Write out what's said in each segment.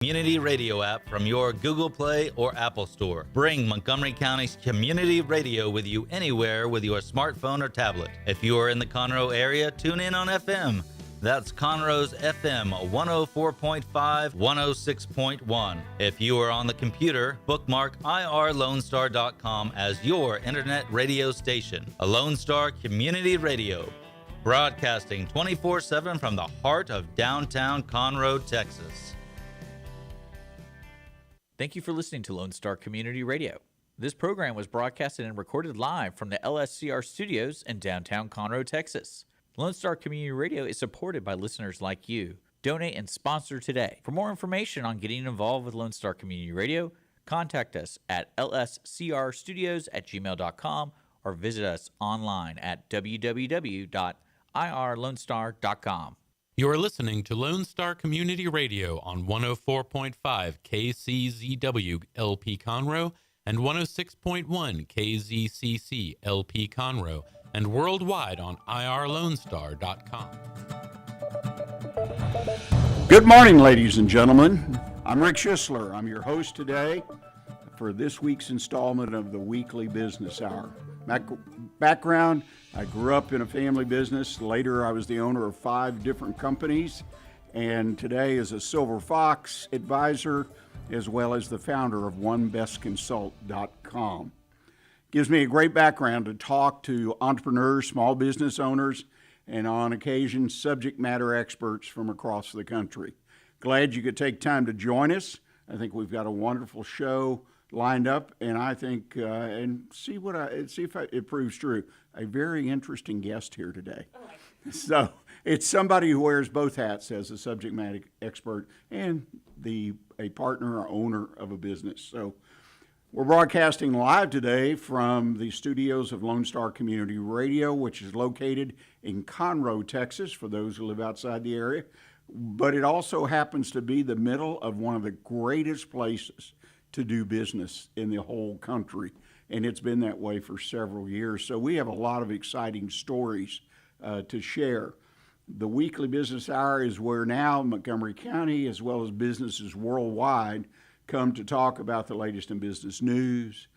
Community Radio app from your Google Play or Apple Store. Bring Montgomery County's Community Radio with you anywhere with your smartphone or tablet. If you are in the Conroe area, tune in on FM. That's Conroe's FM 104.5, 106.1. If you are on the computer, bookmark irlonestar.com as your internet radio station. A Lone Star Community Radio, broadcasting 24/7 from the heart of downtown Conroe, Texas. Thank you for listening to Lone Star Community Radio. This program was broadcasted and recorded live from the LSCR studios in downtown Conroe, Texas. Lone Star Community Radio is supported by listeners like you. Donate and sponsor today. For more information on getting involved with Lone Star Community Radio, contact us at lscrstudios@gmail.com or visit us online at www.irlonestar.com. You are listening to Lone Star Community Radio on 104.5 KCZW LP Conroe and 106.1 KZCC LP Conroe, and worldwide on irlonestar.com. Good morning, ladies and gentlemen. I'm Rick Schisler. I'm your host today for this week's installment of the Weekly Business Hour. Background, I grew up in a family business. Later, I was the owner of 5 different companies, and today is a Silver Fox advisor, as well as the founder of OneBestConsult.com. Gives me a great background to talk to entrepreneurs, small business owners, and on occasion, subject matter experts from across the country. Glad you could take time to join us. I think we've got a wonderful show lined up, and I think, and see if it proves true, a very interesting guest here today. So it's somebody who wears both hats as a subject matter expert and a partner or owner of a business. So we're broadcasting live today from the studios of Lone Star Community Radio, which is located in Conroe, Texas, for those who live outside the area. But it also happens to be the middle of one of the greatest places to do business in the whole country, and it's been that way for several years. So we have a lot of exciting stories to share. The Weekly Business Hour is where now Montgomery County, as well as businesses worldwide, come to talk about the latest in business news,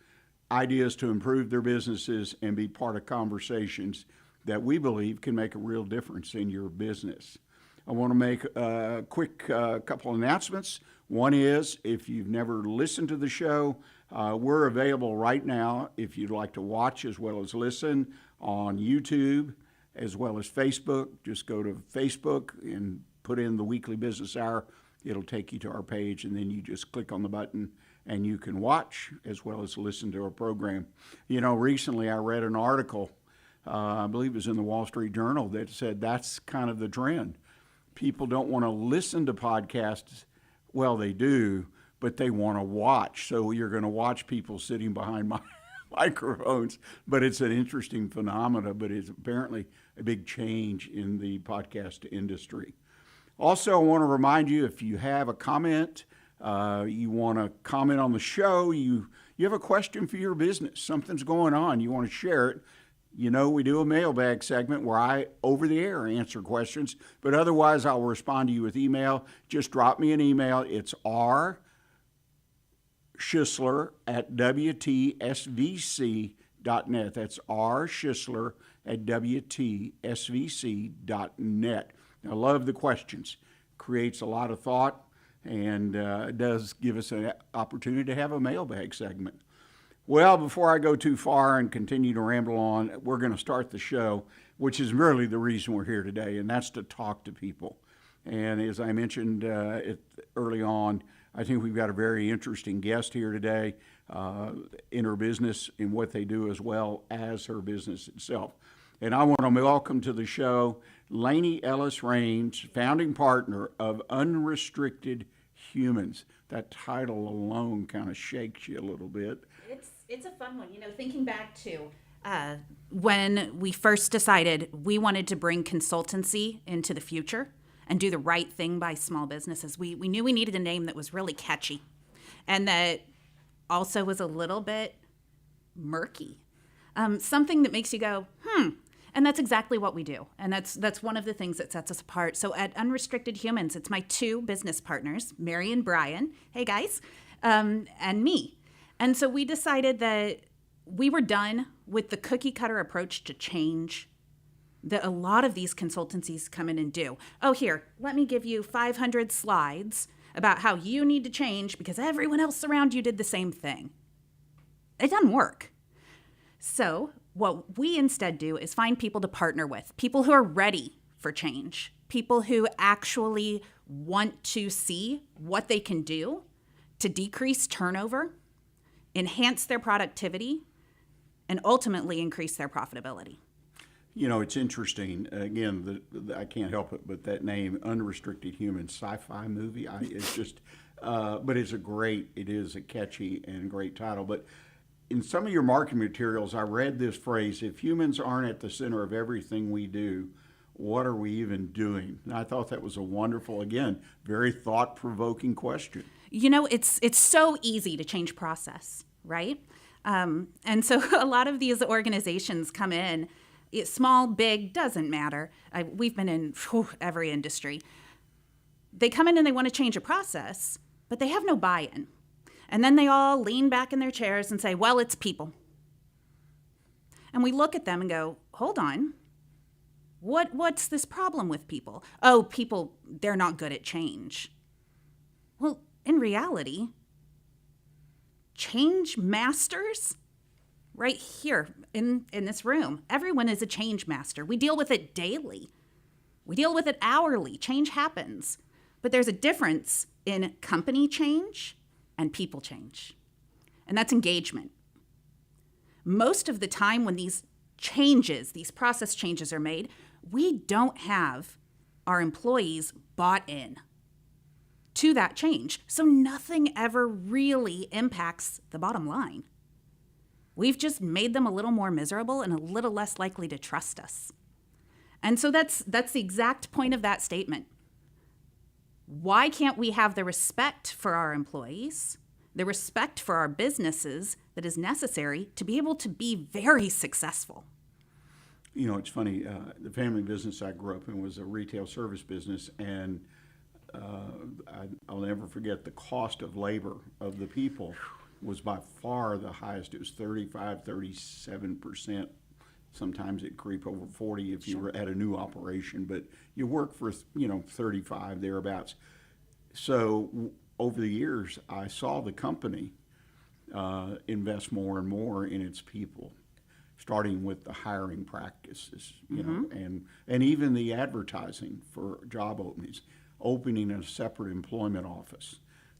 ideas to improve their businesses, and be part of conversations that we believe can make a real difference in your business. I want to make a quick couple announcements. One is, if you've never listened to the show, we're available right now if you'd like to watch as well as listen on YouTube as well as Facebook. Just go to Facebook and put in the Weekly Business Hour. It'll take you to our page, and then you just click on the button and you can watch as well as listen to our program. You know, recently I read an article, I believe it was in the Wall Street Journal, that said that's kind of the trend. People don't want to listen to podcasts. Well, they do, but they want to watch. So you're going to watch people sitting behind microphones, but it's an interesting phenomenon, but it's apparently a big change in the podcast industry. Also, I want to remind you, if you have a comment, you want to comment on the show, you have a question for your business, something's going on, you want to share it. You know, we do a mailbag segment where I, over the air, answer questions, but otherwise I'll respond to you with email. Just drop me an email. It's rschisler@wtsvc.net. That's rschisler@wtsvc.net. I love the questions. Creates a lot of thought, and it does give us an opportunity to have a mailbag segment. Well, before I go too far and continue to ramble on, we're going to start the show, which is really the reason we're here today, and that's to talk to people. And as I mentioned early on, I think we've got a very interesting guest here today in her business and what they do, as well as her business itself. And I want to welcome to the show Layne Ellis Raines, founding partner of Unrestricted Humans. That title alone kind of shakes you a little bit. It's a fun one. You know, thinking back to when we first decided we wanted to bring consultancy into the future and do the right thing by small businesses, we knew we needed a name that was really catchy and that also was a little bit murky. Something that makes you go, And that's exactly what we do. And that's one of the things that sets us apart. So at Unrestricted Humans, it's my two business partners, Mary and Brian, hey guys, and me. And so we decided that we were done with the cookie cutter approach to change that a lot of these consultancies come in and do. Oh, here, let me give you 500 slides about how you need to change because everyone else around you did the same thing. It doesn't work. So what we instead do is find people to partner with, people who are ready for change, people who actually want to see what they can do to decrease turnover, enhance their productivity, and ultimately increase their profitability. You know, it's interesting. Again, I can't help it, but that name, Unrestricted Humans, sci-fi movie, it's just, but it is a catchy and great title. But in some of your marketing materials, I read this phrase, if humans aren't at the center of everything we do, what are we even doing? And I thought that was a wonderful, again, very thought-provoking question. You know, it's so easy to change process, right? And so a lot of these organizations come in, small, big, doesn't matter. We've been in every industry. They come in and they want to change a process, but they have no buy-in. And then they all lean back in their chairs and say, well, it's people. And we look at them and go, hold on. What's this problem with people? Oh, people, they're not good at change. Well, in reality, change masters right here in this room. Everyone is a change master. We deal with it daily. We deal with it hourly. Change happens. But there's a difference in company change and people change. And that's engagement. Most of the time when these changes, these process changes are made, we don't have our employees bought in to that change. So nothing ever really impacts the bottom line. We've just made them a little more miserable and a little less likely to trust us. And so that's the exact point of that statement. Why can't we have the respect for our employees, the respect for our businesses that is necessary to be able to be very successful? You know, it's funny, the family business I grew up in was a retail service business, and I'll never forget the cost of labor of the people was by far the highest. It was 35, 37%. Sometimes it creep over 40 if you were at a new operation, but you work for, 35 thereabouts. So over the years, I saw the company invest more and more in its people, starting with the hiring practices, and even the advertising for job openings, opening a separate employment office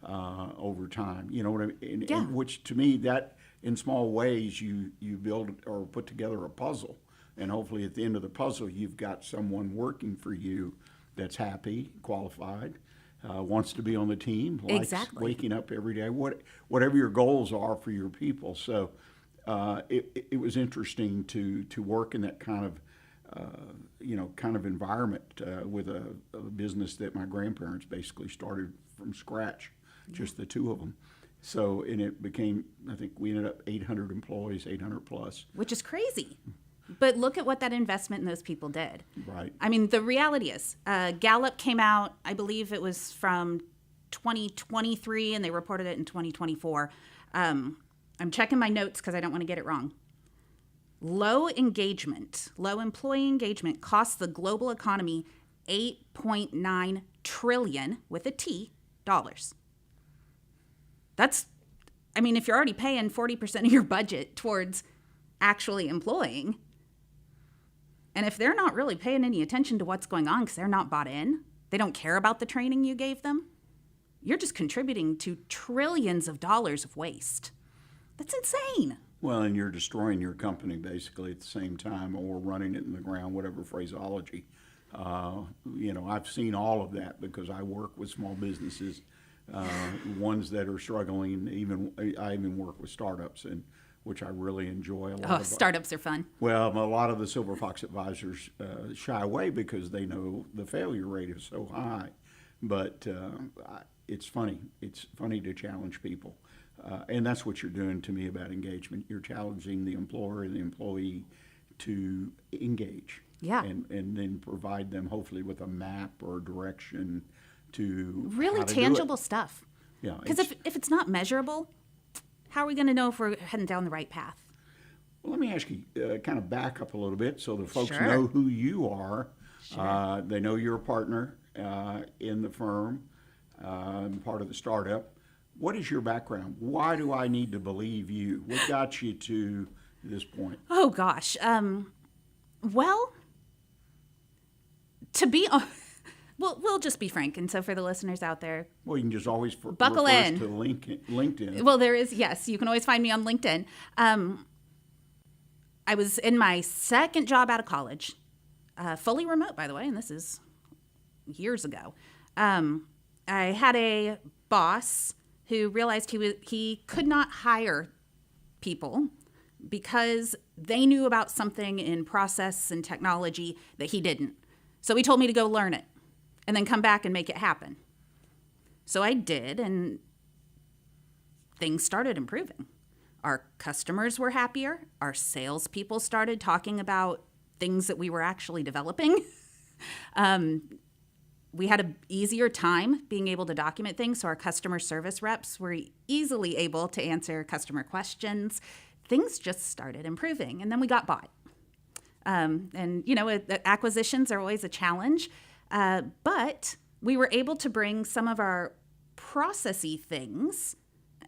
over time. You know what I mean? And which to me, that in small ways you build or put together a puzzle, and hopefully at the end of the puzzle you've got someone working for you that's happy, qualified, wants to be on the team, likes waking up every day, whatever your goals are for your people. So it was interesting to work in that kind of environment with a business that my grandparents basically started from scratch, just the two of them. So, and it became, I think we ended up 800 employees, 800 plus. Which is crazy. But look at what that investment in those people did. Right. I mean, the reality is, Gallup came out, I believe it was from 2023, and they reported it in 2024. I'm checking my notes because I don't want to get it wrong. Low employee engagement costs the global economy $8.9 trillion with a T dollars. That's, I mean, if you're already paying 40% of your budget towards actually employing, and if they're not really paying any attention to what's going on because they're not bought in, they don't care about the training you gave them, you're just contributing to trillions of dollars of waste. That's insane. Well, and you're destroying your company basically at the same time, or running it in the ground, whatever phraseology. I've seen all of that because I work with small businesses, ones that are struggling. I even work with startups, and which I really enjoy. Startups are fun. Well, a lot of the Silver Fox advisors shy away because they know the failure rate is so high. But it's funny. It's funny to challenge people. And that's what you're doing to me about engagement. You're challenging the employer and the employee to engage. Yeah. And then provide them hopefully with a map or direction to Really how to do it. tangible stuff. Yeah, Because if it's not measurable, how are we going to know if we're heading down the right path? Well, let me ask you, kind of back up a little bit so the folks Sure. know who you are. Sure. They know you're a partner in the firm, part of the startup. What is your background? Why do I need to believe you? What got you to this point? Oh, gosh. Well, to be... we'll just be frank. And so for the listeners out there, Well, you can just always Buckle refer in. to LinkedIn. well, there is, yes, you can always find me on LinkedIn. I was in my second job out of college, fully remote, by the way, and this is years ago. I had a boss who realized he could not hire people because they knew about something in process and technology that he didn't. So he told me to go learn it and then come back and make it happen. So I did, and things started improving. Our customers were happier. Our salespeople started talking about things that we were actually developing. We had an easier time being able to document things, so our customer service reps were easily able to answer customer questions. Things just started improving, and then we got bought. And, you know, acquisitions are always a challenge, but we were able to bring some of our processy things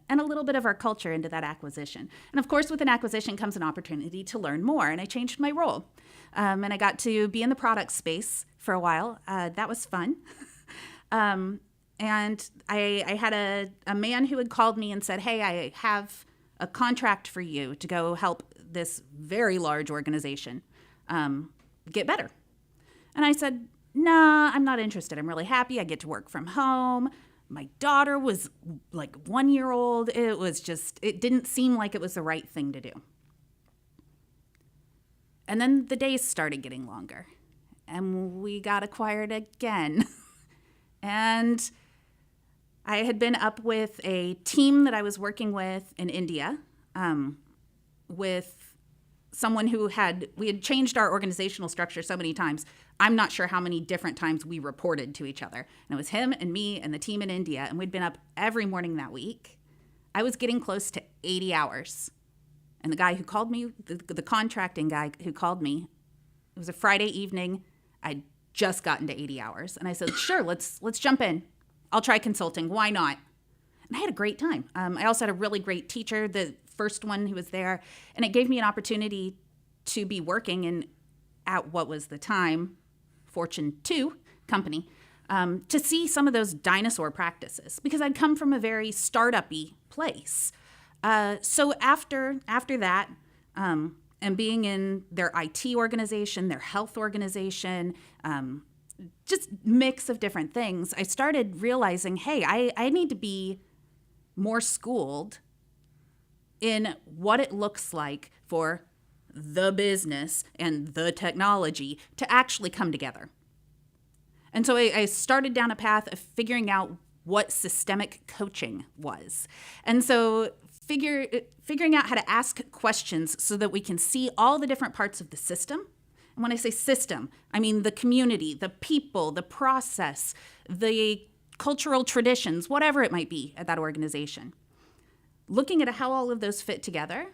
and a little bit of our culture into that acquisition. And of course, with an acquisition comes an opportunity to learn more, and I changed my role. And I got to be in the product space for a while. That was fun. And I had a man who had called me and said, hey, I have a contract for you to go help this very large organization get better. And I said, nah, I'm not interested. I'm really happy. I get to work from home. My daughter was like 1 year old. It didn't seem like it was the right thing to do. And then the days started getting longer, and we got acquired again. And I had been up with a team that I was working with in India, with someone we had changed our organizational structure so many times. I'm not sure how many different times we reported to each other. And it was him and me and the team in India, and we'd been up every morning that week. I was getting close to 80 hours. And the guy who called me, the contracting guy who called me, it was a Friday evening. I'd just gotten to 80 hours. And I said, sure, let's jump in. I'll try consulting. Why not? And I had a great time. I also had a really great teacher, the first one who was there. And it gave me an opportunity to be working at what was the time Fortune 2 company, to see some of those dinosaur practices, because I'd come from a very startup-y place. So after that, and being in their IT organization, their health organization, just mix of different things, I started realizing, hey, I need to be more schooled in what it looks like for the business and the technology to actually come together. And so I started down a path of figuring out what systemic coaching was. And so figuring out how to ask questions so that we can see all the different parts of the system. And when I say system, I mean the community, the people, the process, the cultural traditions, whatever it might be at that organization. Looking at how all of those fit together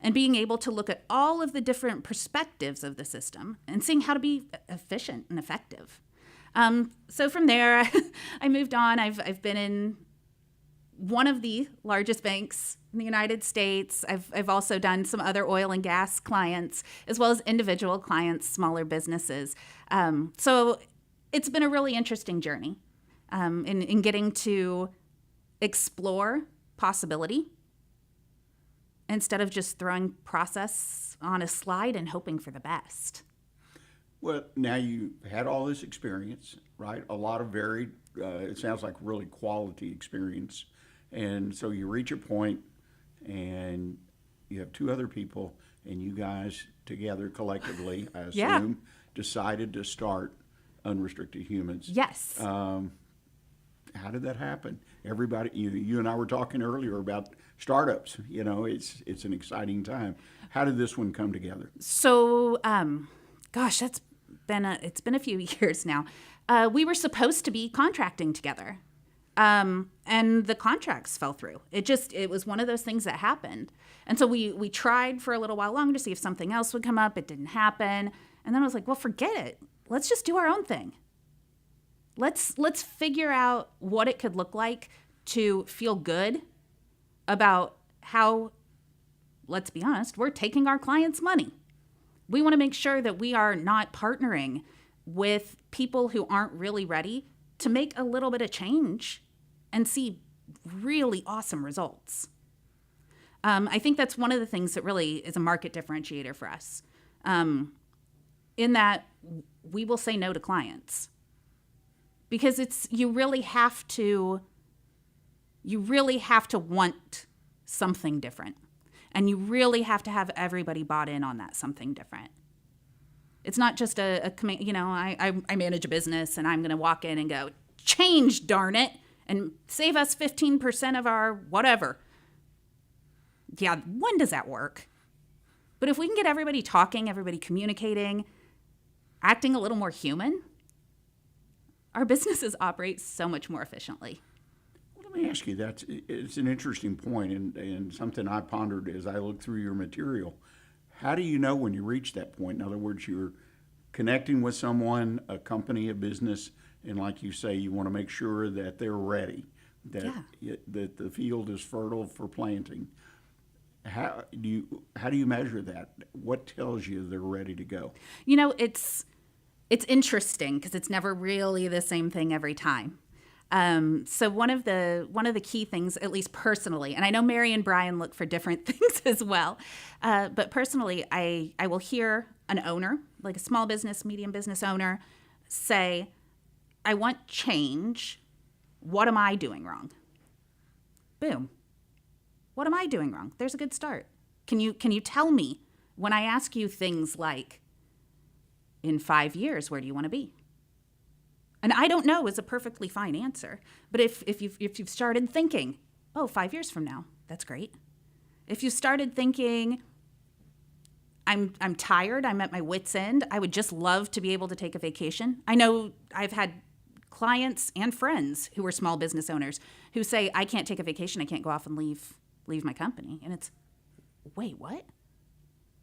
and being able to look at all of the different perspectives of the system and seeing how to be efficient and effective. So from there, I moved on. I've been in one of the largest banks in the United States. I've also done some other oil and gas clients, as well as individual clients, smaller businesses. So it's been a really interesting journey in getting to explore possibility instead of just throwing process on a slide and hoping for the best. Well, now you had all this experience, right? A lot of varied, it sounds like really quality experience. And so you reach a point and you have two other people, and you guys together collectively, I assume, decided to start Unrestricted Humans. Yes. How did that happen? everybody, you and I were talking earlier about startups. It's an exciting time. How did this one come together? So, gosh, it's been a few years now. We were supposed to be contracting together, and the contracts fell through. It was one of those things that happened. And so we tried for a little while longer to see if something else would come up. It didn't happen. And then I was like, well, forget it. Let's just do our own thing. Let's figure out what it could look like to feel good about how, let's be honest, we're taking our clients' money. We want to make sure that we are not partnering with people who aren't really ready to make a little bit of change and see really awesome results. I think that's one of the things that really is a market differentiator for us, in that we will say no to clients. Because you really have to want something different. And you really have to have everybody bought in on that something different. It's not just a command, I manage a business and I'm going to walk in and go, change, darn it, and save us 15% of our whatever. Yeah, when does that work? But if we can get everybody talking, everybody communicating, acting a little more human, our businesses operate so much more efficiently. Well, let me ask you, it's an interesting point and something I pondered as I looked through your material. How do you know when you reach that point? In other words, you're connecting with someone, a company, a business, and like you say, you want to make sure that they're ready, that the field is fertile for planting. How do you measure that? What tells you they're ready to go? It's interesting because it's never really the same thing every time. So one of the key things, at least personally, and I know Mary and Brian look for different things as well, but personally, I will hear an owner, like a small business, medium business owner, say, I want change. What am I doing wrong? Boom. What am I doing wrong? There's a good start. Can you tell me when I ask you things like, in 5 years, where do you want to be? And I don't know is a perfectly fine answer. But if you've started thinking, 5 years from now, that's great. If you started thinking, I'm tired, I'm at my wit's end, I would just love to be able to take a vacation. I know I've had clients and friends who are small business owners who say, I can't take a vacation, I can't go off and leave my company. And it's, wait, what?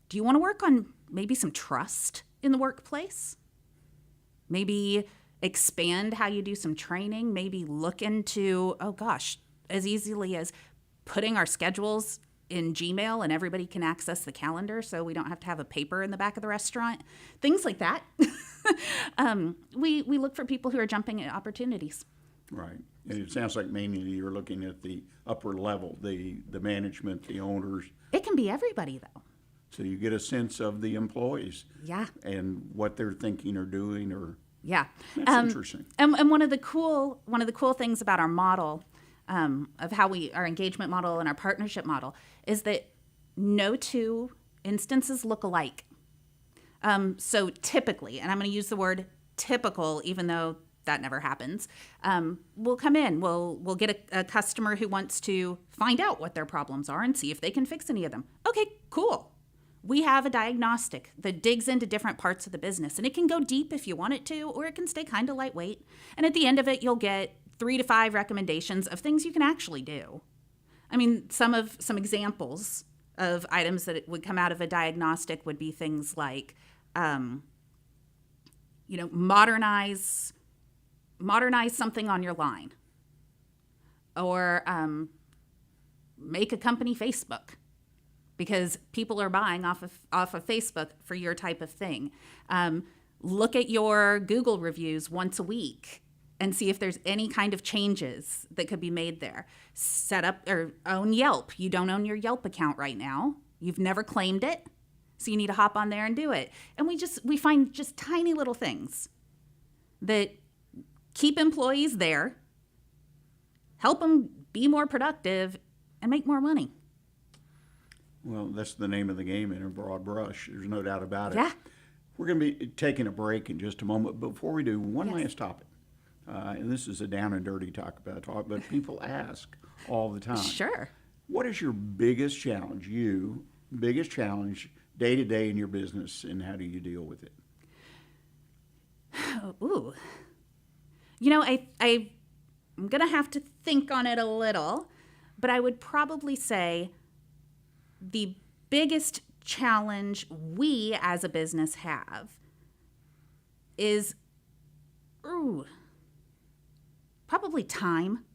Do you want to work on maybe some trust in the workplace? Maybe expand how you do some training, maybe look into, as easily as putting our schedules in Gmail and everybody can access the calendar so we don't have to have a paper in the back of the restaurant. Things like that. We look for people who are jumping at opportunities. Right. And it sounds like mainly you're looking at the upper level, the management, the owners. It can be everybody, though. So you get a sense of the employees. Yeah. And what they're thinking or doing or. Yeah. That's interesting. And one of the cool things about our model, of how our engagement model and our partnership model, is that no two instances look alike. So typically, and I'm going to use the word typical, even though that never happens, we'll come in, we'll get a customer who wants to find out what their problems are and see if they can fix any of them. Okay, cool. We have a diagnostic that digs into different parts of the business, and it can go deep if you want it to, or it can stay kind of lightweight. And at the end of it, you'll get 3 to 5 recommendations of things you can actually do. I mean, some examples of items that would come out of a diagnostic would be things like, modernize something on your line, or make a company Facebook, because people are buying off of Facebook for your type of thing. Look at your Google reviews once a week and see if there's any kind of changes that could be made there. Set up or own Yelp. You don't own your Yelp account right now. You've never claimed it, so you need to hop on there and do it. And we find just tiny little things that keep employees there, help them be more productive, and make more money. Well, that's the name of the game in a broad brush. There's no doubt about it. Yeah. We're going to be taking a break in just a moment. Before we do, one Yes. last topic. and this is a down and dirty talk, but people ask all the time. Sure. What is your biggest challenge, day to day in your business, and how do you deal with it? Ooh. I'm going to have to think on it a little, but I would probably say the biggest challenge we as a business have is probably time.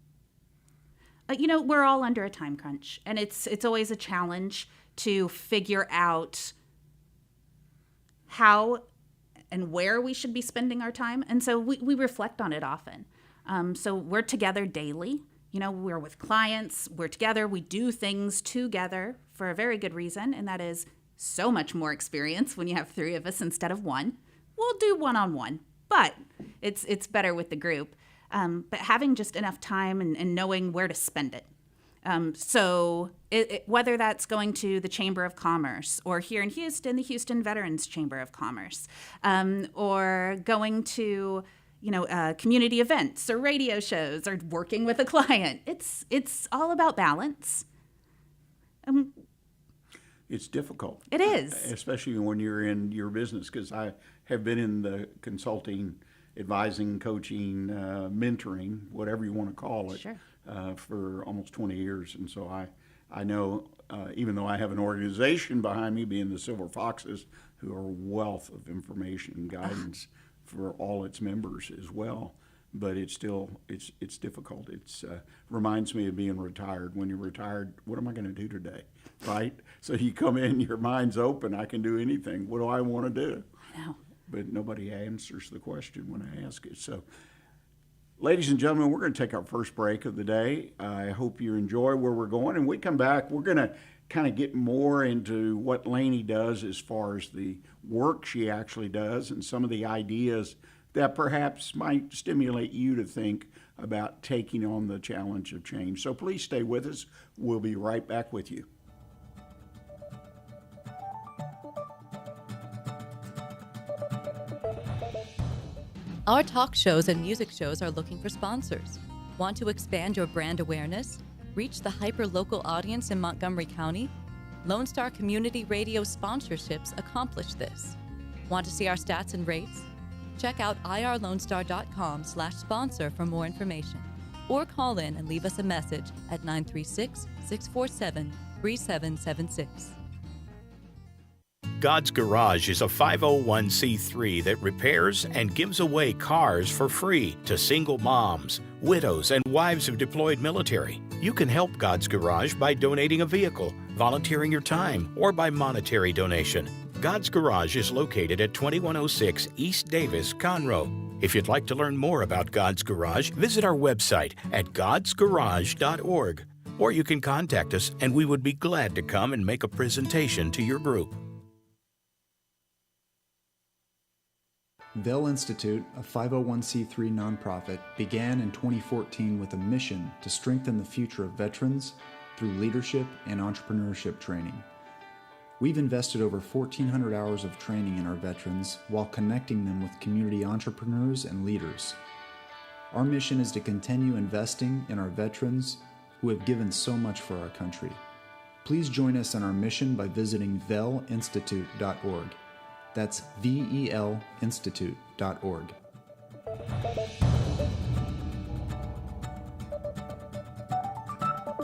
We're all under a time crunch, and it's always a challenge to figure out how and where we should be spending our time. And so we reflect on it often. So we're together daily. We're with clients, we're together, we do things together for a very good reason, and that is so much more experience when you have three of us instead of one. We'll do one-on-one, but it's better with the group. But having just enough time and knowing where to spend it. So whether that's going to the Chamber of Commerce, or here in Houston, the Houston Veterans Chamber of Commerce, or going to community events or radio shows or working with a client. It's all about balance. It's difficult. It is. Especially when you're in your business, because I have been in the consulting, advising, coaching, mentoring, whatever you want to call it, Sure. For almost 20 years. And so I know, even though I have an organization behind me, being the Silver Foxes, who are a wealth of information and guidance for all its members as well, but it's difficult. It's reminds me of being retired. When you're retired, what am I going to do today, right? So you come in, your mind's open. I can do anything. What do I want to do? I know. But nobody answers the question when I ask it. So, ladies and gentlemen, we're going to take our first break of the day. I hope you enjoy where we're going. And when we come back, we're going to kind of get more into what Layne does as far as the work she actually does and some of the ideas that perhaps might stimulate you to think about taking on the challenge of change. So please stay with us. We'll be right back with you. Our talk shows and music shows are looking for sponsors. Want to expand your brand awareness? Reach the hyper-local audience in Montgomery County? Lone Star Community Radio sponsorships accomplish this. Want to see our stats and rates? Check out irlonestar.com/sponsor for more information. Or call in and leave us a message at 936-647-3776. God's Garage is a 501c3 that repairs and gives away cars for free to single moms, widows, and wives of deployed military. You can help God's Garage by donating a vehicle, volunteering your time, or by monetary donation. God's Garage is located at 2106 East Davis, Conroe. If you'd like to learn more about God's Garage, visit our website at godsgarage.org. Or you can contact us and we would be glad to come and make a presentation to your group. Vell Institute, a 501c3 nonprofit, began in 2014 with a mission to strengthen the future of veterans through leadership and entrepreneurship training. We've invested over 1,400 hours of training in our veterans while connecting them with community entrepreneurs and leaders. Our mission is to continue investing in our veterans who have given so much for our country. Please join us in our mission by visiting vellinstitute.org. That's VELinstitute.org.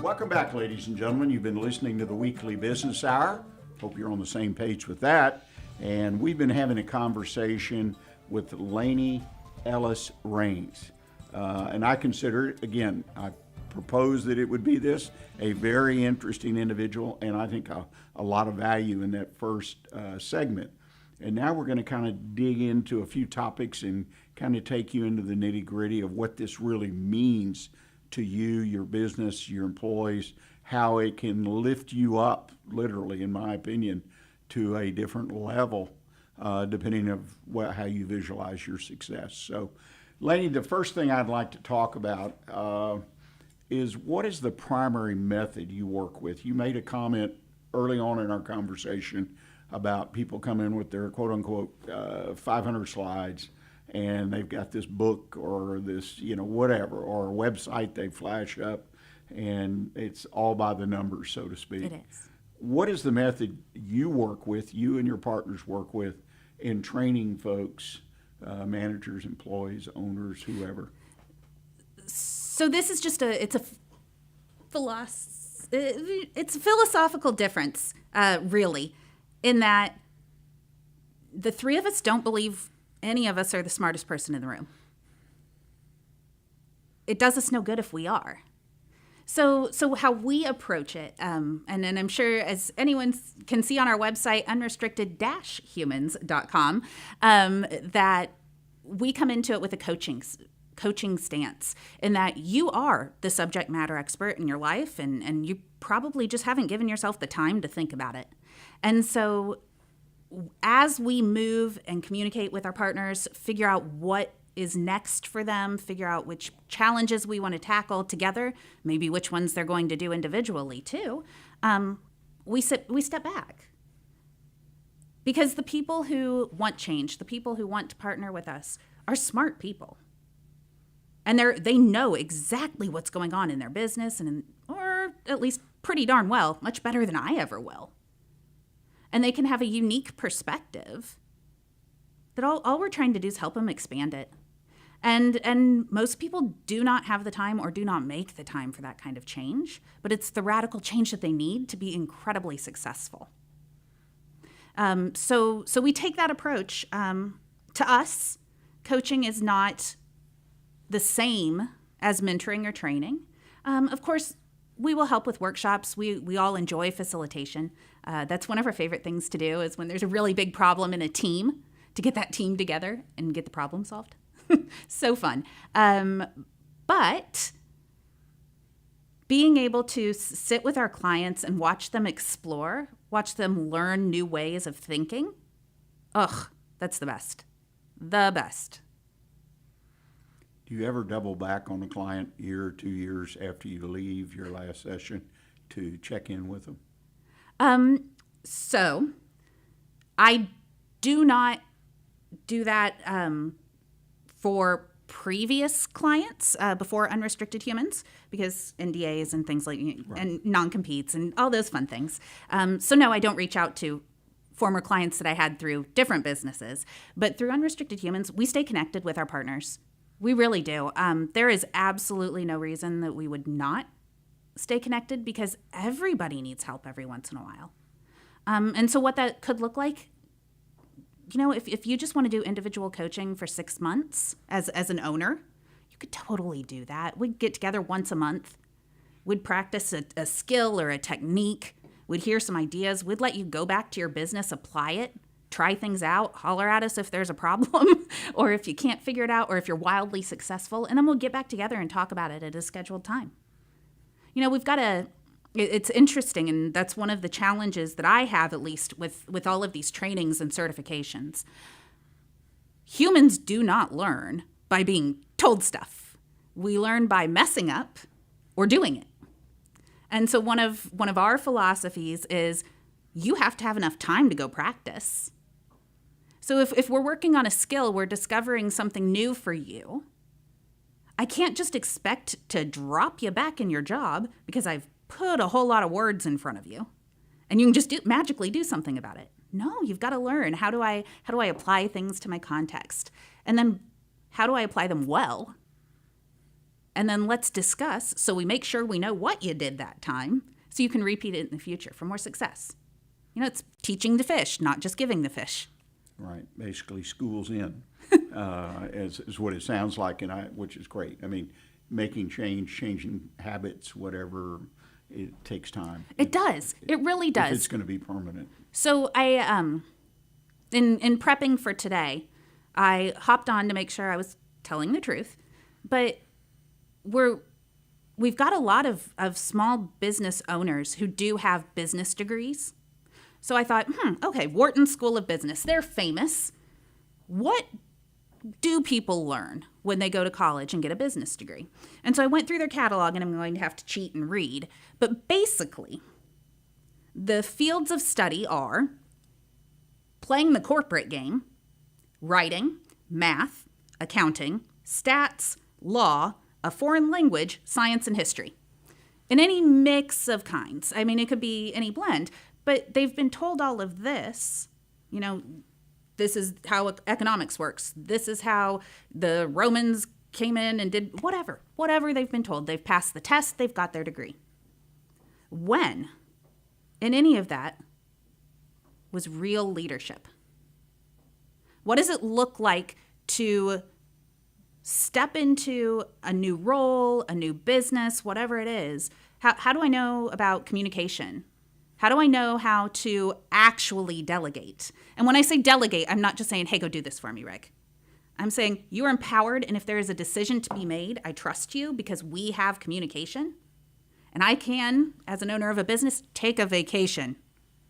Welcome back, ladies and gentlemen. You've been listening to the Weekly Business Hour. Hope you're on the same page with that. And we've been having a conversation with Layne Ellis Raines. And I consider it, again, I proposed that it would be this, a very interesting individual, and I think a lot of value in that first segment. And now we're going to kind of dig into a few topics and kind of take you into the nitty-gritty of what this really means to you, your business, your employees, how it can lift you up, literally, in my opinion, to a different level, depending on how you visualize your success. So, Layne, the first thing I'd like to talk about is what is the primary method you work with? You made a comment early on in our conversation about people come in with their quote-unquote 500 slides, and they've got this book or this, whatever, or a website they flash up, and it's all by the numbers, so to speak. It is. What is the method you work with, you and your partners work with, in training folks, managers, employees, owners, whoever? So this is just it's a philosophical difference, really, in that the three of us don't believe any of us are the smartest person in the room. It does us no good if we are. So how we approach it, and I'm sure as anyone can see on our website, unrestricted-humans.com, that we come into it with a coaching stance, in that you are the subject matter expert in your life, and you probably just haven't given yourself the time to think about it. And so as we move and communicate with our partners, figure out what is next for them, figure out which challenges we want to tackle together, maybe which ones they're going to do individually too, we step back. Because the people who want change, the people who want to partner with us, are smart people. And they know exactly what's going on in their business, or at least pretty darn well, much better than I ever will. And they can have a unique perspective that all we're trying to do is help them expand it. And most people do not have the time or do not make the time for that kind of change, but it's the radical change that they need to be incredibly successful. So we take that approach. To us, coaching is not the same as mentoring or training. Of course, we will help with workshops. We all enjoy facilitation. That's one of our favorite things to do, is when there's a really big problem in a team, to get that team together and get the problem solved. So fun. But being able to sit with our clients and watch them explore, watch them learn new ways of thinking, that's the best. The best. Do you ever double back on a client year or 2 years after you leave your last session to check in with them? So I do not do that for previous clients before Unrestricted Humans, because NDAs and things like, and non-competes and all those fun things. So no, I don't reach out to former clients that I had through different businesses. But through Unrestricted Humans, we stay connected with our partners. We really do. There is absolutely no reason that we would not stay connected, because everybody needs help every once in a while. And so what that could look like, if you just want to do individual coaching for 6 months as an owner, you could totally do that. We'd get together once a month. We'd practice a skill or a technique. We'd hear some ideas. We'd let you go back to your business, apply it, try things out, holler at us if there's a problem or if you can't figure it out, or if you're wildly successful, and then we'll get back together and talk about it at a scheduled time. It's interesting, and that's one of the challenges that I have, at least with all of these trainings and certifications. Humans do not learn by being told stuff. We learn by messing up or doing it. And so one of our philosophies is you have to have enough time to go practice. So if we're working on a skill, we're discovering something new for you, I can't just expect to drop you back in your job because I've put a whole lot of words in front of you and you can just magically do something about it. No, you've got to learn. How do I apply things to my context? And then how do I apply them well? And then let's discuss, so we make sure we know what you did that time, so you can repeat it in the future for more success. It's teaching the fish, not just giving the fish. Right. Basically, school's in, is what it sounds like, which is great. I mean, making change, changing habits, whatever, it takes time. It does. It really does. If it's going to be permanent. So I, in prepping for today, I hopped on to make sure I was telling the truth, but we've got a lot of small business owners who do have business degrees. So I thought, okay, Wharton School of Business, they're famous. What do people learn when they go to college and get a business degree? And so I went through their catalog, and I'm going to have to cheat and read. But basically, the fields of study are playing the corporate game, writing, math, accounting, stats, law, a foreign language, science, and history. In any mix of kinds. I mean, it could be any blend, but they've been told all of this, this is how economics works. This is how the Romans came in and did whatever they've been told. They've passed the test, they've got their degree. When, in any of that, was real leadership? What does it look like to step into a new role, a new business, whatever it is? How do I know about communication? How do I know how to actually delegate? And when I say delegate, I'm not just saying, hey, go do this for me, Rick. I'm saying you are empowered, and if there is a decision to be made, I trust you because we have communication. And I can, as an owner of a business, take a vacation.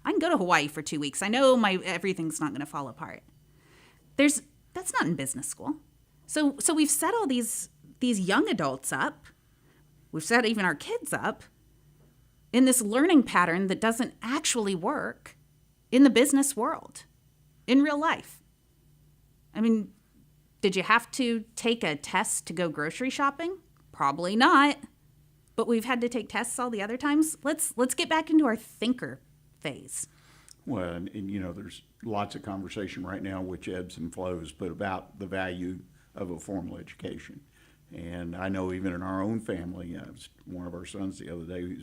I can go to Hawaii for 2 weeks. I know everything's not going to fall apart. That's not in business school. So we've set all these young adults up. We've set even our kids up in this learning pattern that doesn't actually work in the business world, in real life. I mean, did you have to take a test to go grocery shopping? Probably not. But we've had to take tests all the other times. Let's get back into our thinker phase. Well, and there's lots of conversation right now, which ebbs and flows, but about the value of a formal education. And I know even in our own family, one of our sons the other day,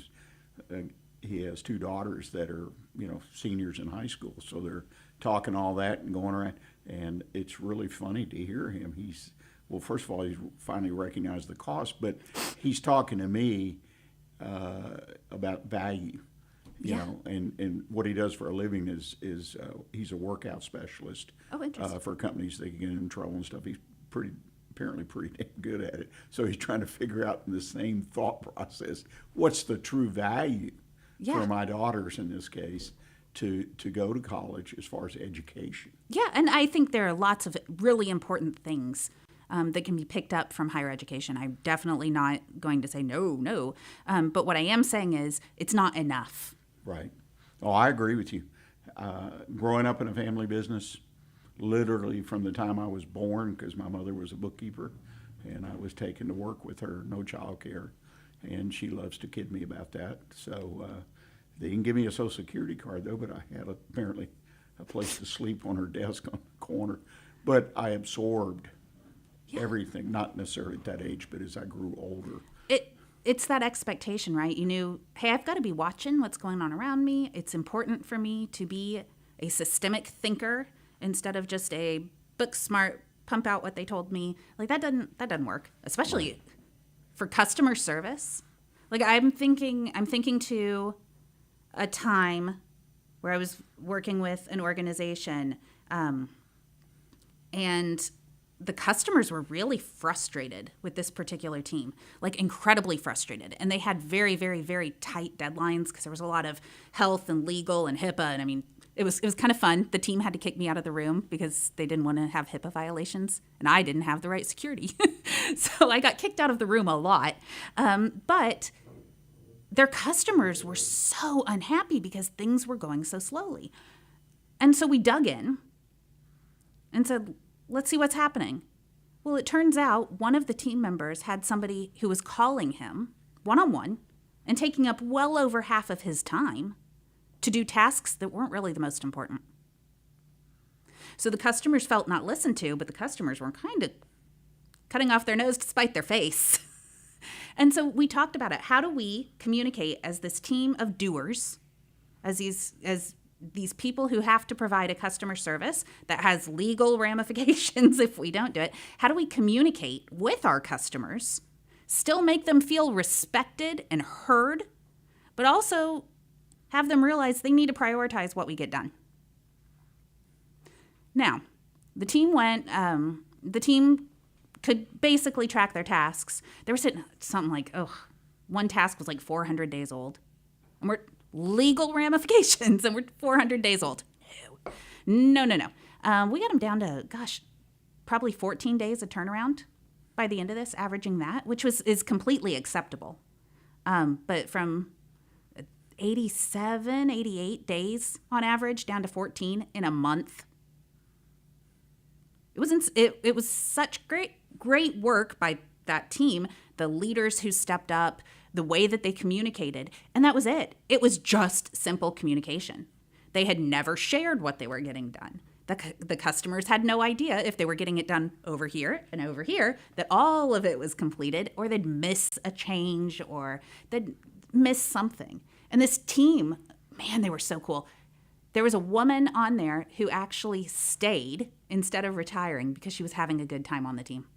he has 2 daughters that are, seniors in high school. So they're talking all that and going around. And it's really funny to hear him. First of all, he's finally recognized the cost, but he's talking to me about value. You know, and what he does for a living is he's a workout specialist for companies that get in trouble and stuff. He's apparently pretty damn good at it. So he's trying to figure out in the same thought process, what's the true value for my daughters in this case to go to college as far as education. Yeah, and I think there are lots of really important things that can be picked up from higher education. I'm definitely not going to say no. But what I am saying is it's not enough. Right. Oh, I agree with you. Growing up in a family business, literally from the time I was born, because my mother was a bookkeeper, and I was taken to work with her, no child care, and she loves to kid me about that. So they didn't give me a Social Security card, though, but I had apparently a place to sleep on her desk on the corner. But I absorbed everything, not necessarily at that age, but as I grew older. It's that expectation, right? You knew, hey, I've got to be watching what's going on around me. It's important for me to be a systemic thinker instead of just a book smart, pump out what they told me. Like that doesn't work, especially for customer service. Like I'm thinking to a time where I was working with an organization, and the customers were really frustrated with this particular team, like incredibly frustrated. And they had very, very, very tight deadlines because there was a lot of health and legal and HIPAA. And I mean, it was kind of fun. The team had to kick me out of the room because they didn't want to have HIPAA violations and I didn't have the right security. So I got kicked out of the room a lot. But their customers were so unhappy because things were going so slowly. And so we dug in and said, let's see what's happening. Well, it turns out one of the team members had somebody who was calling him one-on-one and taking up well over half of his time to do tasks that weren't really the most important. So the customers felt not listened to, but the customers were kind of cutting off their nose to spite their face. And so we talked about it. How do we communicate as this team of doers, as these people who have to provide a customer service that has legal ramifications if we don't do it? How do we communicate with our customers, still make them feel respected and heard, but also have them realize they need to prioritize what we get done? Now, the team could basically track their tasks. They were sitting something like, one task was like 400 days old. And we're legal ramifications, and we're 400 days old. No. We got them down to, probably 14 days of turnaround by the end of this, averaging that, which is completely acceptable. But from 87, 88 days on average down to 14 in a month. It was such great work by that team, the leaders who stepped up, the way that they communicated, and that was it. It was just simple communication. They had never shared what they were getting done. The customers had no idea if they were getting it done over here and over here, that all of it was completed, or they'd miss a change, or they'd miss something. And this team, man, they were so cool. There was a woman on there who actually stayed instead of retiring because she was having a good time on the team.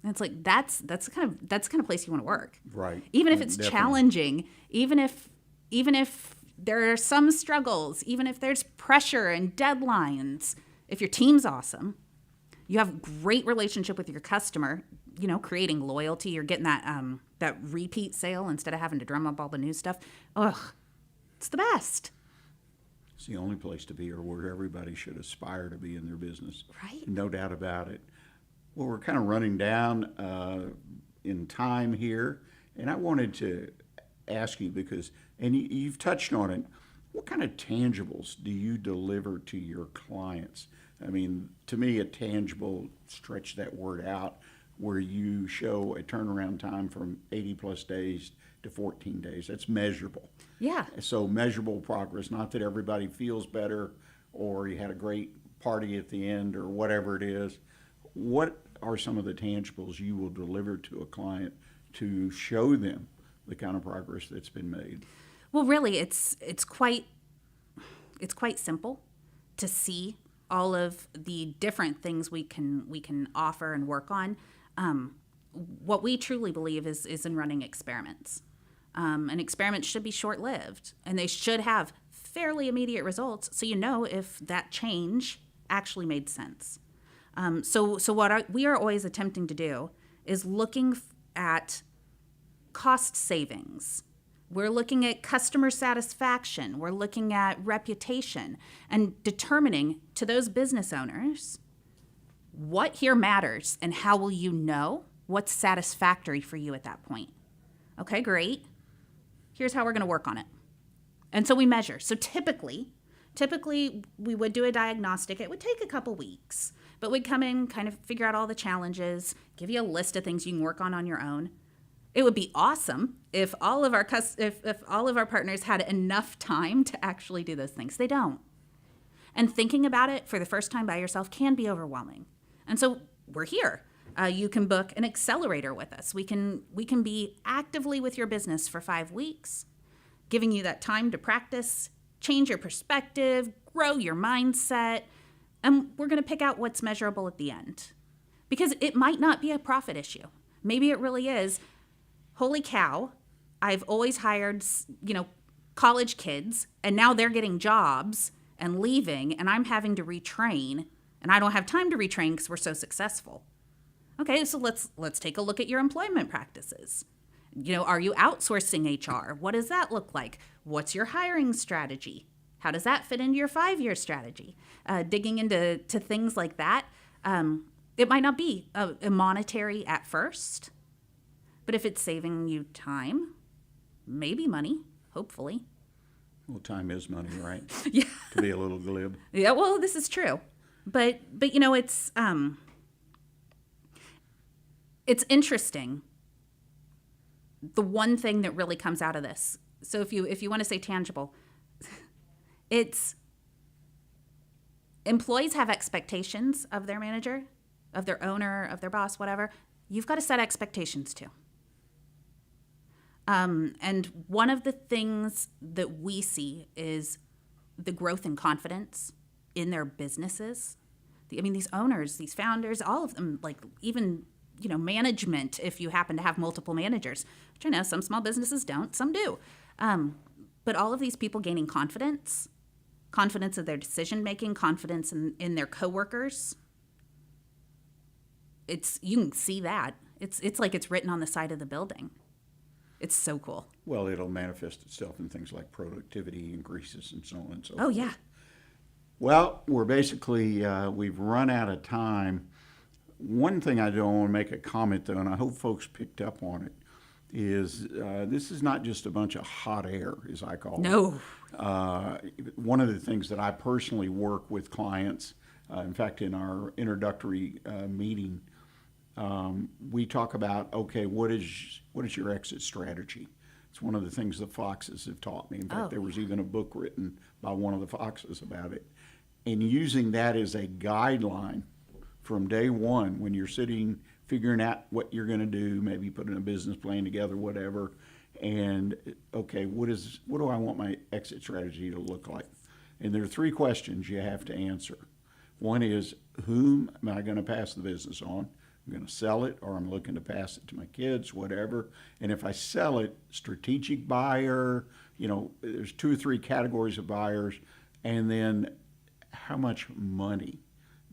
And it's like that's the kind of place you want to work. Right. Even if it's Definitely. challenging, even if there are some struggles, even if there's pressure and deadlines, if your team's awesome, you have great relationship with your customer, creating loyalty, you're getting that repeat sale instead of having to drum up all the new stuff. Ugh, it's the best. It's the only place to be, or where everybody should aspire to be in their business. Right. No doubt about it. Well, we're kind of running down in time here, and I wanted to ask you and you've touched on it, what kind of tangibles do you deliver to your clients? I mean, to me, a tangible, stretch that word out, where you show a turnaround time from 80 plus days to 14 days. That's measurable. Yeah. So measurable progress, not that everybody feels better or you had a great party at the end or whatever it is. What are some of the tangibles you will deliver to a client to show them the kind of progress that's been made? Well, really, it's quite simple to see all of the different things we can offer and work on. What we truly believe is in running experiments. And experiments should be short-lived, and they should have fairly immediate results, so if that change actually made sense. So what we are always attempting to do is looking at cost savings. We're looking at customer satisfaction. We're looking at reputation and determining to those business owners what here matters and how will you know what's satisfactory for you at that point. Okay, great. Here's how we're going to work on it. And so we measure. So typically we would do a diagnostic. It would take a couple weeks, but we'd come in, kind of figure out all the challenges, give you a list of things you can work on your own. It would be awesome if all of our if all of our partners had enough time to actually do those things. They don't. And thinking about it for the first time by yourself can be overwhelming. And so we're here. You can book an accelerator with us. We can be actively with your business for 5 weeks, giving you that time to practice, change your perspective, grow your mindset, and we're going to pick out what's measurable at the end. Because it might not be a profit issue. Maybe it really is. Holy cow, I've always hired, college kids, and now they're getting jobs and leaving, and I'm having to retrain, and I don't have time to retrain because we're so successful. Okay, so let's take a look at your employment practices. Are you outsourcing HR? What does that look like? What's your hiring strategy? How does that fit into your 5-year strategy? Digging into things like that. It might not be a monetary at first, but if it's saving you time, maybe money, hopefully. Well, time is money, right? Yeah. To be a little glib. Yeah, well, this is true. But it's interesting. The one thing that really comes out of this. So if you want to say tangible, it's employees have expectations of their manager, of their owner, of their boss, whatever. You've got to set expectations too. And one of the things that we see is the growth in confidence in their businesses. These owners, these founders, all of them, like even, management, if you happen to have multiple managers, which I know some small businesses don't, some do. But all of these people gaining confidence of their decision-making, confidence in their coworkers. You can see that. It's like it's written on the side of the building. It's so cool. Well, it'll manifest itself in things like productivity increases and so on and so forth. Oh, yeah. Well, we're basically, we've run out of time. One thing I don't want to make a comment, though, and I hope folks picked up on it, is this is not just a bunch of hot air, as I call it. No. One of the things that I personally work with clients, in fact, in our introductory meeting, we talk about, okay, what is your exit strategy? It's one of the things the Foxes have taught me. In fact, there was even a book written by one of the Foxes about it. And using that as a guideline from day one, when you're sitting figuring out what you're going to do, maybe putting a business plan together, whatever, and okay, what do I want my exit strategy to look like? And there are three questions you have to answer. One is, whom am I going to pass the business on? I'm going to sell it, or I'm looking to pass it to my kids, whatever. And if I sell it, strategic buyer, there's 2 or 3 categories of buyers. And then how much money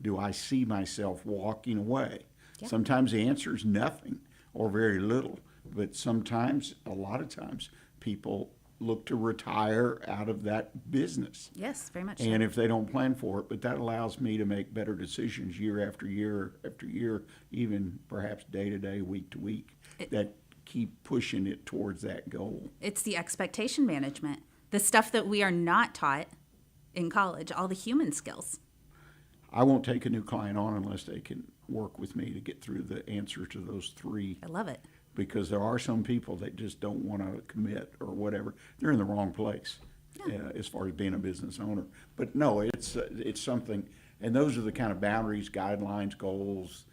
do I see myself walking away? Yeah. Sometimes the answer is nothing or very little, but sometimes, a lot of times, people look to retire out of that business. Yes, very much. And if they don't plan for it, but that allows me to make better decisions year after year after year, even perhaps day to day, week to week, that keep pushing it towards that goal. It's the expectation management, the stuff that we are not taught in college, all the human skills. I won't take a new client on unless they can work with me to get through the answer to those 3. I love it. Because there are some people that just don't want to commit or whatever. They're in the wrong place as far as being a business owner. But no, it's something, and those are the kind of boundaries, guidelines, goals,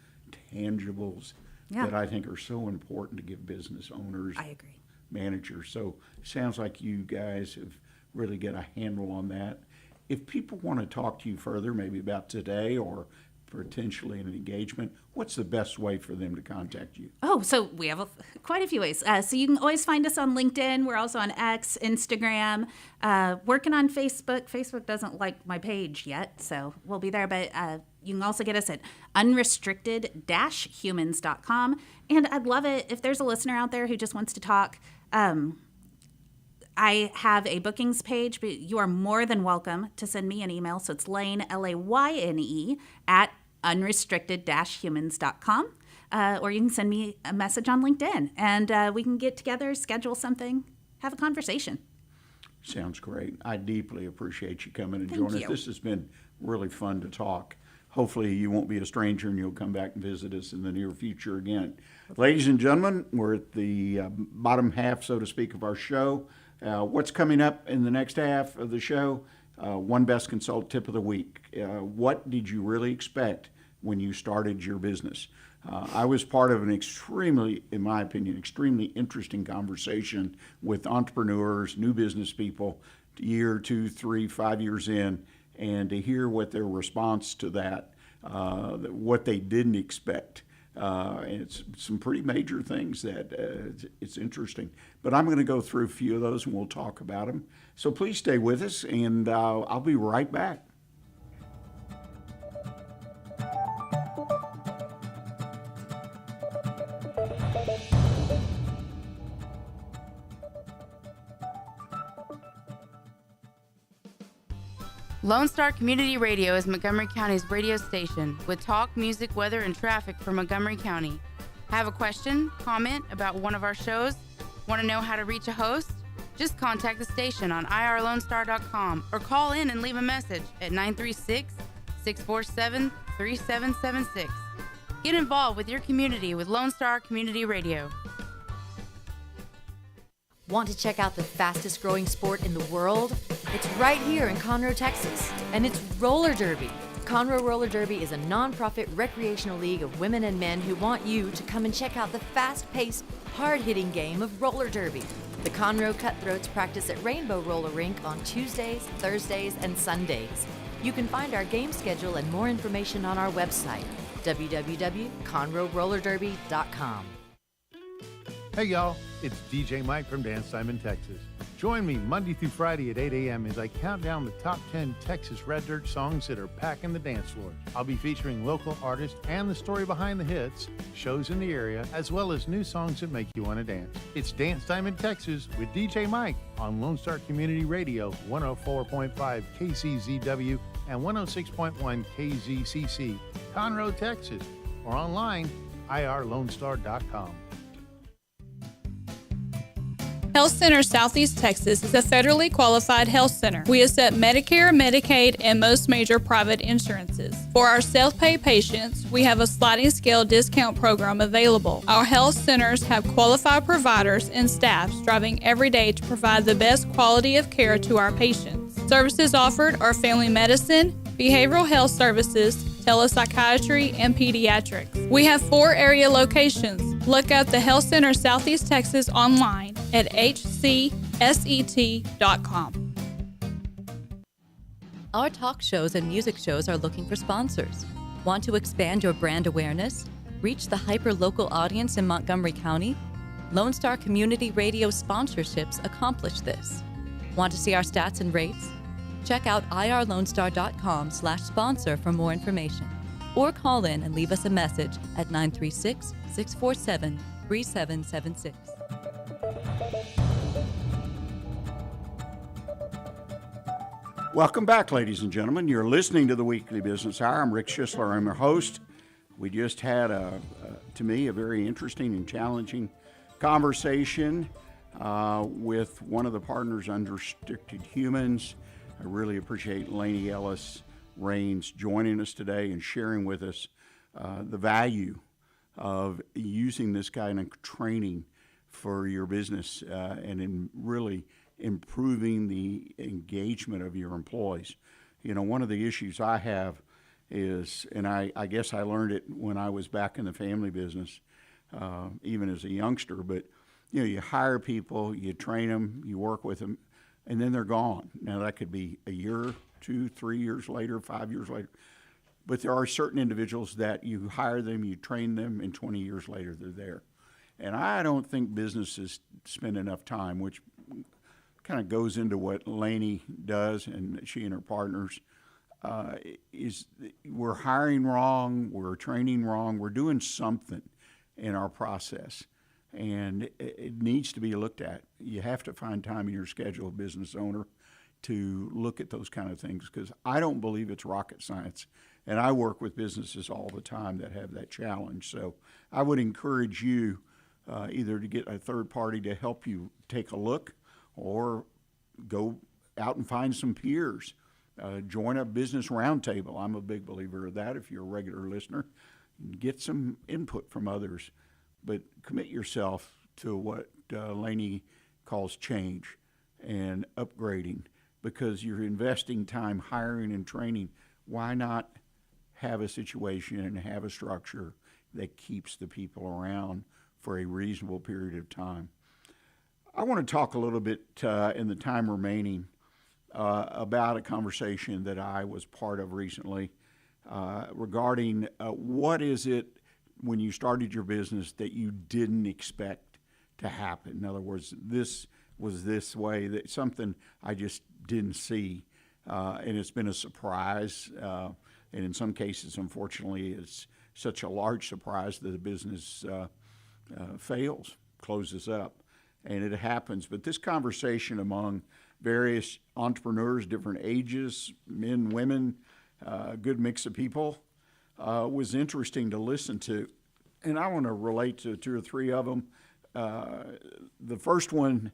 tangibles that I think are so important to give business owners, I agree, managers. So it sounds like you guys have really got a handle on that. If people want to talk to you further, maybe about today or potentially an engagement, what's the best way for them to contact you? Oh, so we have quite a few ways. So you can always find us on LinkedIn. We're also on X, Instagram, working on Facebook. Facebook doesn't like my page yet, so we'll be there. But you can also get us at unrestricted-humans.com. And I'd love it if there's a listener out there who just wants to talk. I have a bookings page, but you are more than welcome to send me an email. So it's Layne, Layne, at unrestricted-humans.com. Or you can send me a message on LinkedIn, and we can get together, schedule something, have a conversation. Sounds great. I deeply appreciate you coming and joining us. This has been really fun to talk. Hopefully you won't be a stranger and you'll come back and visit us in the near future again. Ladies and gentlemen, we're at the bottom half, so to speak, of our show. What's coming up in the next half of the show? One Best Consult Tip of the Week. What did you really expect when you started your business? I was part of an extremely, in my opinion, extremely interesting conversation with entrepreneurs, new business people, year, 2, 3, 5 years in, and to hear what their response to that, what they didn't expect. And it's some pretty major things that it's interesting. But I'm going to go through a few of those and we'll talk about them. So please stay with us, and I'll be right back. Lone Star Community Radio is Montgomery County's radio station with talk, music, weather, and traffic for Montgomery County. Have a question, comment about one of our shows? Want to know how to reach a host? Just contact the station on irlonestar.com or call in and leave a message at 936-647-3776. Get involved with your community with Lone Star Community Radio. Want to check out the fastest growing sport in the world? It's right here in Conroe, Texas, and it's roller derby. Conroe Roller Derby is a non-profit recreational league of women and men who want you to come and check out the fast-paced, hard-hitting game of roller derby. The Conroe Cutthroats practice at Rainbow Roller Rink on Tuesdays, Thursdays, and Sundays. You can find our game schedule and more information on our website, www.conroerollerderby.com. Hey y'all, it's DJ Mike from Dance Time in Texas. Join me Monday through Friday at 8 a.m. as I count down the top 10 Texas Red Dirt songs that are packing the dance floors. I'll be featuring local artists and the story behind the hits, shows in the area, as well as new songs that make you want to dance. It's Dance Time in Texas with DJ Mike on Lone Star Community Radio, 104.5 KCZW and 106.1 KZCC, Conroe, Texas, or online, irlonestar.com. Health Center Southeast Texas is a federally qualified health center. We accept Medicare, Medicaid, and most major private insurances. For our self-pay patients, we have a sliding scale discount program available. Our health centers have qualified providers and staff striving every day to provide the best quality of care to our patients. Services offered are family medicine, behavioral health services, telepsychiatry, and pediatrics. We have 4 area locations. Look up the Health Center Southeast Texas online at hcset.com. Our talk shows and music shows are looking for sponsors. Want to expand your brand awareness? Reach the hyper-local audience in Montgomery County? Lone Star Community Radio sponsorships accomplish this. Want to see our stats and rates? Check out irlonestar.com/sponsor for more information. Or call in and leave us a message at 936-647-3776. Welcome back, ladies and gentlemen. You're listening to the Weekly Business Hour. I'm Rick Schisler. I'm your host. We just had, to me, a very interesting and challenging conversation with one of the partners, Unrestricted Humans. I really appreciate Layne Ellis Raines joining us today and sharing with us the value of using this kind of training for your business and in really improving the engagement of your employees. You know, one of the issues I have is, and I guess I learned it when I was back in the family business, even as a youngster, but you know, you hire people, you train them, you work with them, and then they're gone. Now that could be a year, 2, 3 years later, 5 years later. But there are certain individuals that you hire them, you train them, and 20 years later they're there. And I don't think businesses spend enough time, which kind of goes into what Layne does, and she and her partners, is we're hiring wrong, we're training wrong, we're doing something in our process. And it needs to be looked at. You have to find time in your schedule, business owner, to look at those kind of things, because I don't believe it's rocket science. And I work with businesses all the time that have that challenge. So I would encourage you either to get a third party to help you take a look, or go out and find some peers. Join a business roundtable. I'm a big believer of that. If you're a regular listener, get some input from others. But commit yourself to what Layne calls change and upgrading, because you're investing time hiring and training. Why not have a situation and have a structure that keeps the people around for a reasonable period of time? I want to talk a little bit in the time remaining about a conversation that I was part of recently regarding what is it when you started your business that you didn't expect to happen. In other words, this was this way, that something I just didn't see, and it's been a surprise, and in some cases, unfortunately, it's such a large surprise that the business fails, closes up, and it happens. But this conversation among various entrepreneurs, different ages, men, women, a good mix of people, was interesting to listen to. And I want to relate to 2 or 3 of them. The first one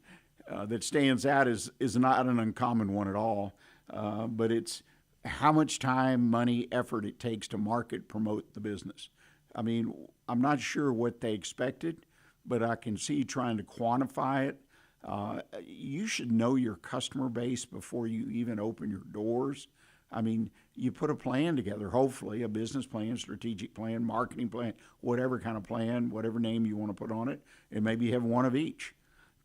that stands out is not an uncommon one at all, but it's how much time, money, effort it takes to market, promote the business. I mean, I'm not sure what they expected, but I can see trying to quantify it. You should know your customer base before you even open your doors. I mean, you put a plan together, hopefully, a business plan, strategic plan, marketing plan, whatever kind of plan, whatever name you want to put on it, and maybe you have one of each.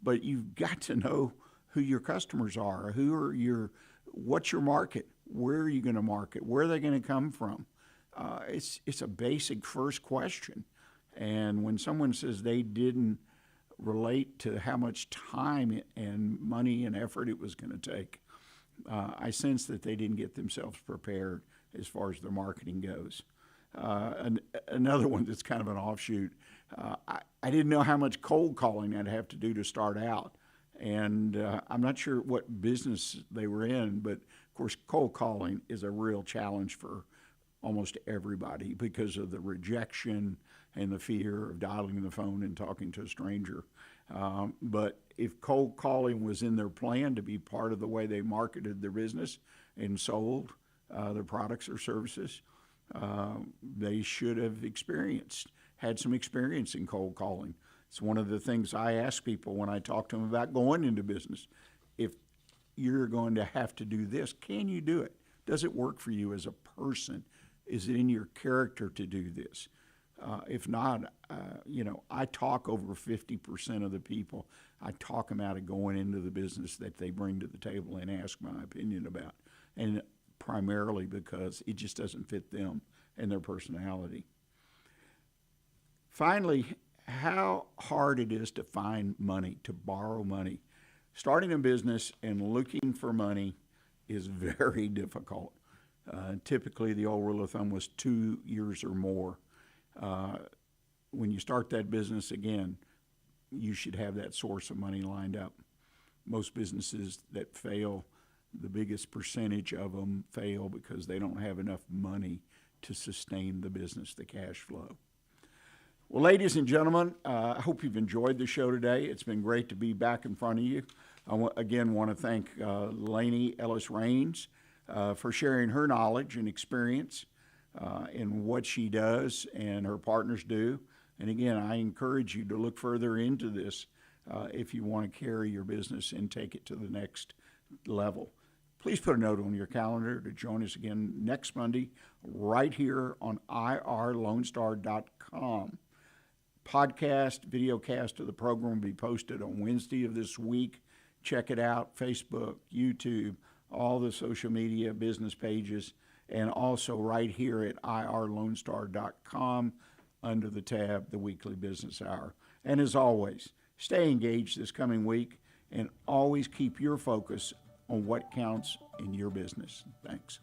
But you've got to know who your customers are, what's your market, where are you going to market, where are they going to come from? It's a basic first question. And when someone says they didn't relate to how much time and money and effort it was going to take, I sense that they didn't get themselves prepared as far as their marketing goes. Another one that's kind of an offshoot, I didn't know how much cold calling I'd have to do to start out. And I'm not sure what business they were in, but of course cold calling is a real challenge for almost everybody because of the rejection and the fear of dialing the phone and talking to a stranger. But if cold calling was in their plan to be part of the way they marketed their business and sold their products or services, they should have had some experience in cold calling. It's one of the things I ask people when I talk to them about going into business. If you're going to have to do this, can you do it? Does it work for you as a person? Is it in your character to do this? If not, I talk over 50% of the people. I talk them out of going into the business that they bring to the table and ask my opinion about. And primarily because it just doesn't fit them and their personality. Finally, how hard it is to find money, to borrow money. Starting a business and looking for money is very difficult. Typically, the old rule of thumb was 2 years or more. When you start that business again, you should have that source of money lined up. Most businesses that fail, the biggest percentage of them fail because they don't have enough money to sustain the business, the cash flow. Well, ladies and gentlemen, I hope you've enjoyed the show today. It's been great to be back in front of you. I again want to thank Layne Ellis Raines for sharing her knowledge and experience in what she does and her partners do. And again, I encourage you to look further into this if you want to carry your business and take it to the next level. Please put a note on your calendar to join us again next Monday right here on irlonestar.com. Podcast, videocast of the program will be posted on Wednesday of this week. Check it out, Facebook, YouTube, all the social media business pages, and also right here at irlonestar.com under the tab, The Weekly Business Hour. And as always, stay engaged this coming week and always keep your focus on what counts in your business. Thanks.